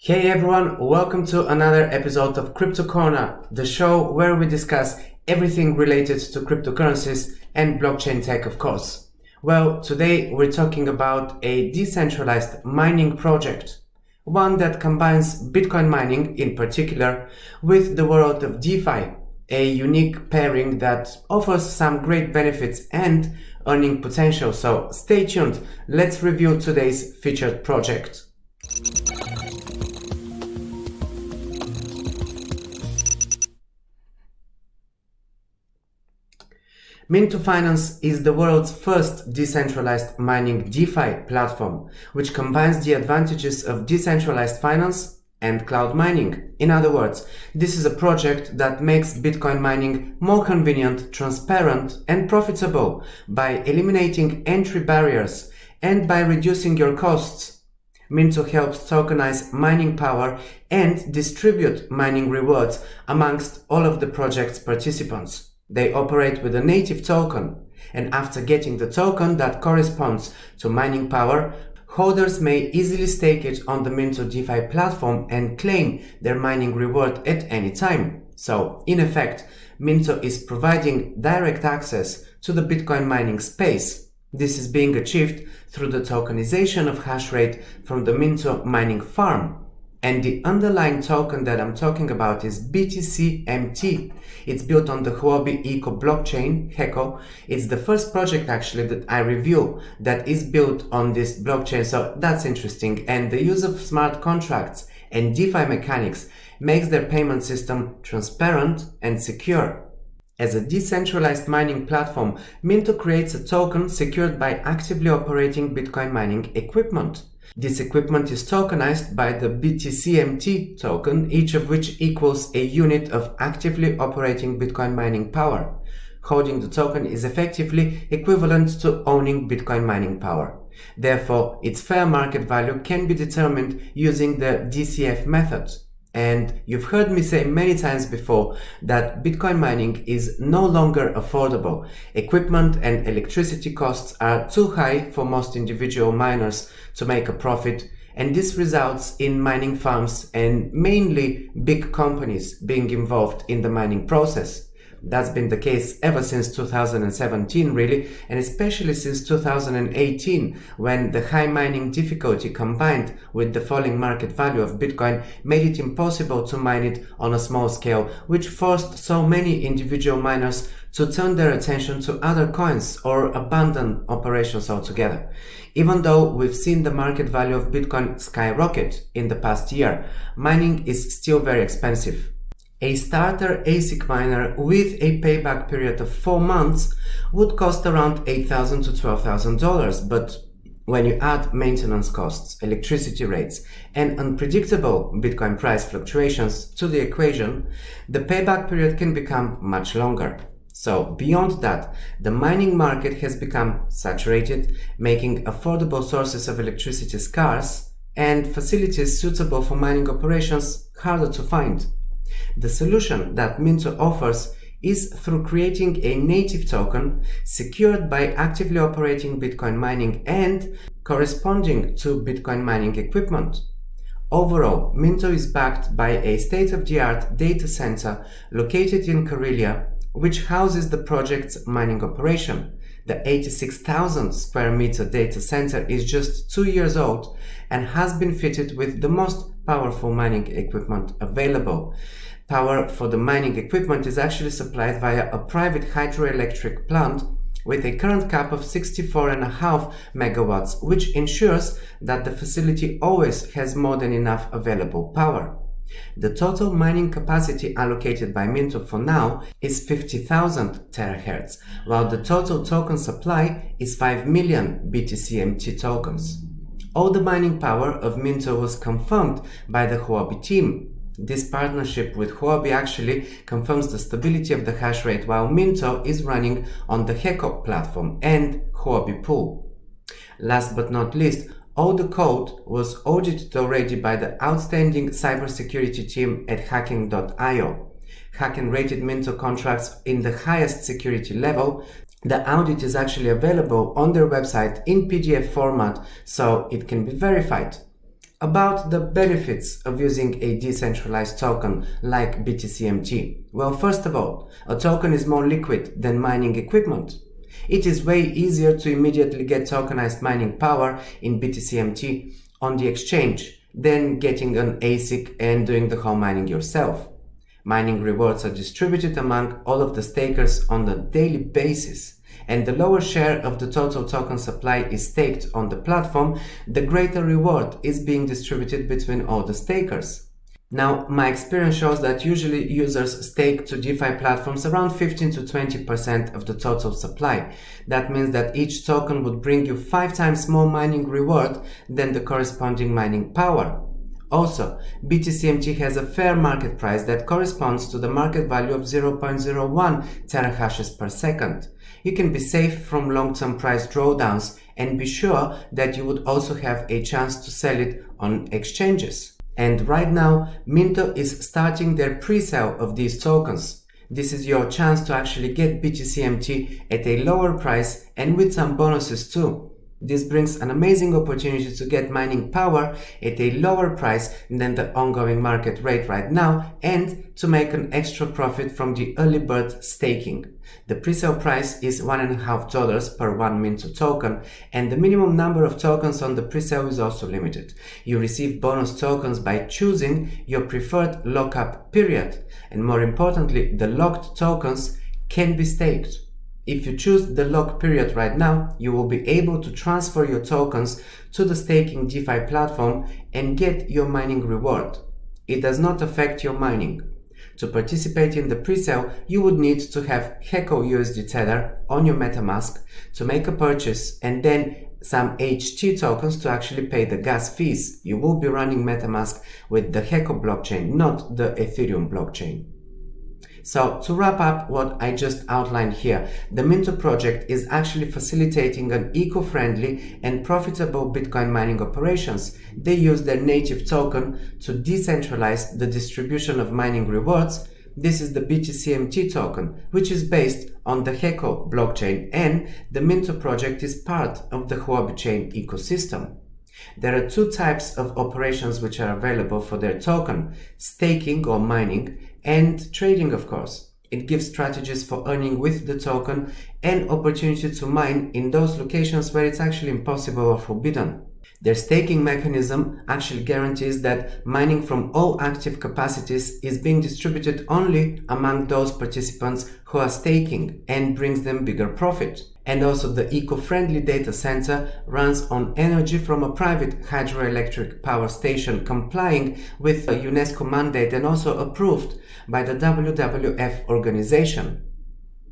Hey everyone, welcome to another episode of Crypto Corner, the show where we discuss everything related to cryptocurrencies and blockchain tech, of course. Well, today we're talking about a decentralized mining project, one that combines Bitcoin mining in particular with the world of DeFi, a unique pairing that offers some great benefits and earning potential. So stay tuned, let's review today's featured project. Minto Finance is the world's first decentralized mining DeFi platform, which combines the advantages of decentralized finance and cloud mining. In other words, this is a project that makes Bitcoin mining more convenient, transparent, and profitable by eliminating entry barriers and by reducing your costs. Minto helps tokenize mining power and distribute mining rewards amongst all of the project's participants. They operate with a native token, and after getting the token that corresponds to mining power, holders may easily stake it on the Minto DeFi platform and claim their mining reward at any time. So, in effect, Minto is providing direct access to the Bitcoin mining space. This is being achieved through the tokenization of hash rate from the Minto mining farm. And the underlying token that I'm talking about is BTC-MT. It's built on the huobi eco blockchain, HECO. It's the first project actually that I review that is built on this blockchain, so that's interesting. And the use of smart contracts and DeFi mechanics makes their payment system transparent and secure. As a decentralized mining platform, Minto creates a token secured by actively operating Bitcoin mining equipment. This equipment is tokenized by the BTC-MT token, each of which equals a unit of actively operating Bitcoin mining power. Holding the token is effectively equivalent to owning Bitcoin mining power. Therefore, its fair market value can be determined using the DCF method. And you've heard me say many times before that Bitcoin mining is no longer affordable. Equipment and electricity costs are too high for most individual miners to make a profit, and this results in mining farms and mainly big companies being involved in the mining process. That's been the case ever since 2017 really, and especially since 2018, when the high mining difficulty combined with the falling market value of Bitcoin made it impossible to mine it on a small scale, which forced so many individual miners to turn their attention to other coins or abandon operations altogether. Even though we've seen the market value of Bitcoin skyrocket in the past year, mining is still very expensive. A starter ASIC miner with a payback period of 4 months would cost around $8,000 to $12,000, but when you add maintenance costs, electricity rates, and unpredictable Bitcoin price fluctuations to the equation, the payback period can become much longer. So beyond that, the mining market has become saturated, making affordable sources of electricity scarce and facilities suitable for mining operations harder to find. The solution that Minto offers is through creating a native token secured by actively operating Bitcoin mining and corresponding to Bitcoin mining equipment. Overall, Minto is backed by a state-of-the-art data center located in Karelia, which houses the project's mining operation. The 86,000 square meter data center is just 2 years old and has been fitted with the most powerful mining equipment available. Power for the mining equipment is actually supplied via a private hydroelectric plant with a current cap of 64.5 megawatts, which ensures that the facility always has more than enough available power. The total mining capacity allocated by Minto for now is 50,000 terahertz, while the total token supply is 5 million BTC-MT tokens. All the mining power of Minto was confirmed by the huobi team. This partnership with huobi actually confirms the stability of the hash rate while Minto is running on the HECO platform and huobi pool. Last but not least, all the code was audited already by the outstanding cybersecurity team at hacking.io. Hacking rated Minto contracts in the highest security level. The audit is actually available on their website in PDF format, so it can be verified. About the benefits of using a decentralized token like BTCMT. Well, first of all, a token is more liquid than mining equipment. It is way easier to immediately get tokenized mining power in BTCMT on the exchange than getting an ASIC and doing the whole mining yourself. Mining rewards are distributed among all of the stakers on a daily basis, and the lower share of the total token supply is staked on the platform, the greater reward is being distributed between all the stakers. Now, my experience shows that usually users stake to DeFi platforms around 15 to 20% of the total supply. That means that each token would bring you 5 times more mining reward than the corresponding mining power. Also, BTCMT has a fair market price that corresponds to the market value of 0.01 terahashes per second. You can be safe from long-term price drawdowns and be sure that you would also have a chance to sell it on exchanges. And right now, Minto is starting their pre-sale of these tokens. This is your chance to actually get BTCMT at a lower price and with some bonuses too. This brings an amazing opportunity to get mining power at a lower price than the ongoing market rate right now and to make an extra profit from the early bird staking. The pre-sale price is $1.50 per 1 Minto token, and the minimum number of tokens on the pre-sale is also limited. You receive bonus tokens by choosing your preferred lockup period, and more importantly, the locked tokens can be staked. If you choose the lock period right now, you will be able to transfer your tokens to the staking DeFi platform and get your mining reward. It does not affect your mining. To participate in the pre-sale, you would need to have Heco USD Tether on your MetaMask to make a purchase and then some HT tokens to actually pay the gas fees. You will be running MetaMask with the Heco blockchain, not the Ethereum blockchain. So to wrap up what I just outlined here, the Minto project is actually facilitating an eco-friendly and profitable Bitcoin mining operations. They use their native token to decentralize the distribution of mining rewards. This is the BTCMT token, which is based on the Heco blockchain, and the Minto project is part of the huobi chain ecosystem. There are 2 types of operations which are available for their token: staking or mining, and trading, of course. It gives strategies for earning with the token and opportunity to mine in those locations where it's actually impossible or forbidden. Their staking mechanism actually guarantees that mining from all active capacities is being distributed only among those participants who are staking and brings them bigger profit. And also the eco-friendly data center runs on energy from a private hydroelectric power station complying with a UNESCO mandate and also approved by the WWF organization.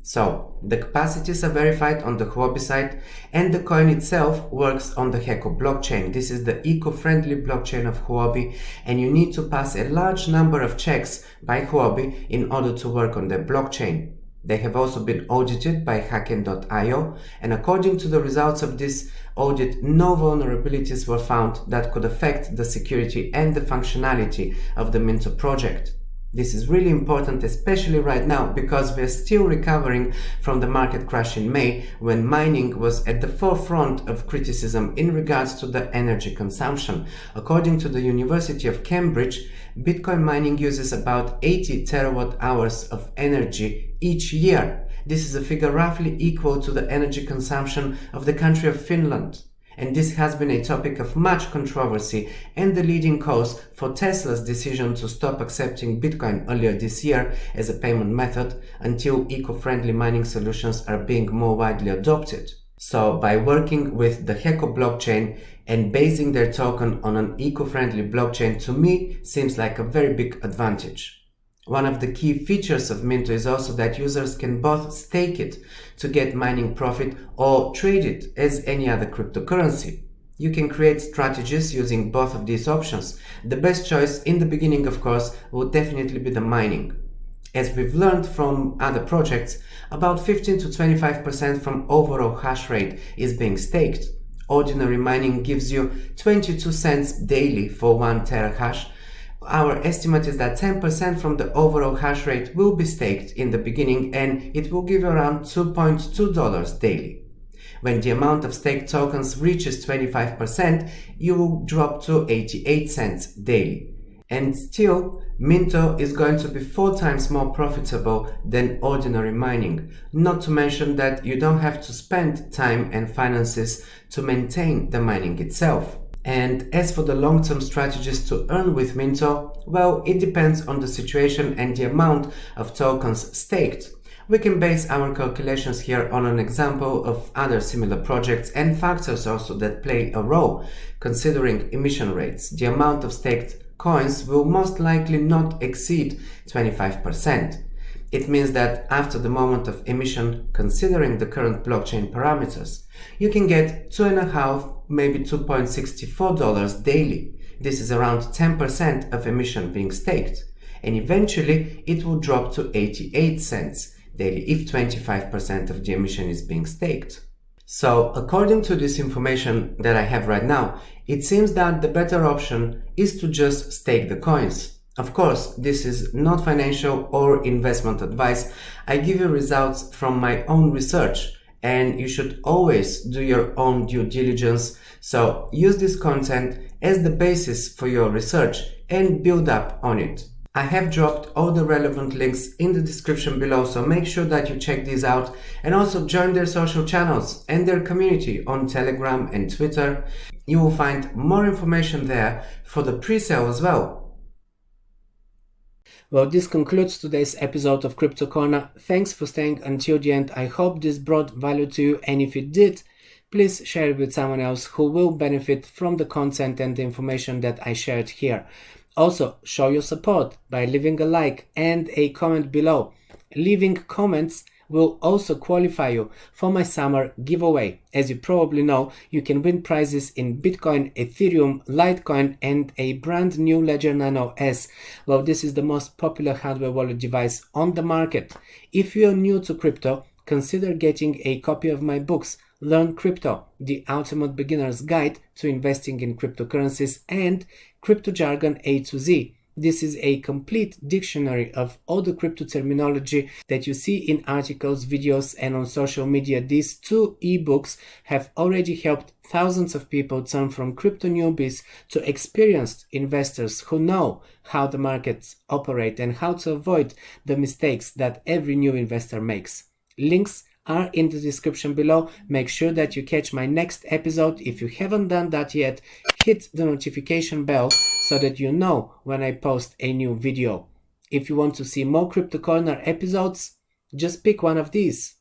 So, the capacities are verified on the huobi site, and the coin itself works on the Heco blockchain. This is the eco-friendly blockchain of huobi, and you need to pass a large number of checks by huobi in order to work on their blockchain. They have also been audited by hacken.io, and according to the results of this audit, no vulnerabilities were found that could affect the security and the functionality of the Minto project. This is really important, especially right now, because we're still recovering from the market crash in May, when mining was at the forefront of criticism in regards to the energy consumption. According to the University of Cambridge, Bitcoin mining uses about 80 terawatt hours of energy each year. This is a figure roughly equal to the energy consumption of the country of Finland. And this has been a topic of much controversy and the leading cause for Tesla's decision to stop accepting Bitcoin earlier this year as a payment method until eco-friendly mining solutions are being more widely adopted. So by working with the Heco blockchain and basing their token on an eco-friendly blockchain, to me seems like a very big advantage. One of the key features of Minto is also that users can both stake it to get mining profit or trade it as any other cryptocurrency. You can create strategies using both of these options. The best choice in the beginning, of course, would definitely be the mining. As we've learned from other projects, about 15 to 25% from overall hash rate is being staked. Ordinary mining gives you 22 cents daily for 1 terahash. Our estimate is that 10% from the overall hash rate will be staked in the beginning, and it will give around $2.2 daily. When the amount of staked tokens reaches 25%, you will drop to 88 cents daily. And still, Minto is going to be 4 times more profitable than ordinary mining, not to mention that you don't have to spend time and finances to maintain the mining itself. And as for the long-term strategies to earn with Minto, well, it depends on the situation and the amount of tokens staked. We can base our calculations here on an example of other similar projects and factors also that play a role, considering emission rates. The amount of staked coins will most likely not exceed 25%. It means that after the moment of emission, considering the current blockchain parameters, you can get $2.5, maybe $2.64 daily. This is around 10% of emission being staked. And eventually it will drop to 88 cents daily if 25% of the emission is being staked. So according to this information that I have right now, it seems that the better option is to just stake the coins. Of course, this is not financial or investment advice. I give you results from my own research, and you should always do your own due diligence. So use this content as the basis for your research and build up on it. I have dropped all the relevant links in the description below, so make sure that you check these out and also join their social channels and their community on Telegram and Twitter. You will find more information there for the pre-sale as well. Well, this concludes today's episode of Crypto Corner. Thanks for staying until the end. I hope this brought value to you, and if it did, please share it with someone else who will benefit from the content and the information that I shared here. Also, show your support by leaving a like and a comment below. Leaving comments will also qualify you for my summer giveaway. As you probably know, you can win prizes in Bitcoin, Ethereum, Litecoin, and a brand new Ledger Nano S. Well, this is the most popular hardware wallet device on the market. If you're new to crypto, consider getting a copy of my books, Learn Crypto, the ultimate beginner's guide to investing in cryptocurrencies, and Crypto Jargon A to Z. This is a complete dictionary of all the crypto terminology that you see in articles, videos, and on social media. These 2 ebooks have already helped thousands of people turn from crypto newbies to experienced investors who know how the markets operate and how to avoid the mistakes that every new investor makes. Links are in the description below. Make sure that you catch my next episode. If you haven't done that yet, hit the notification bell so that you know when I post a new video. If you want to see more Crypto Corner episodes, just pick one of these.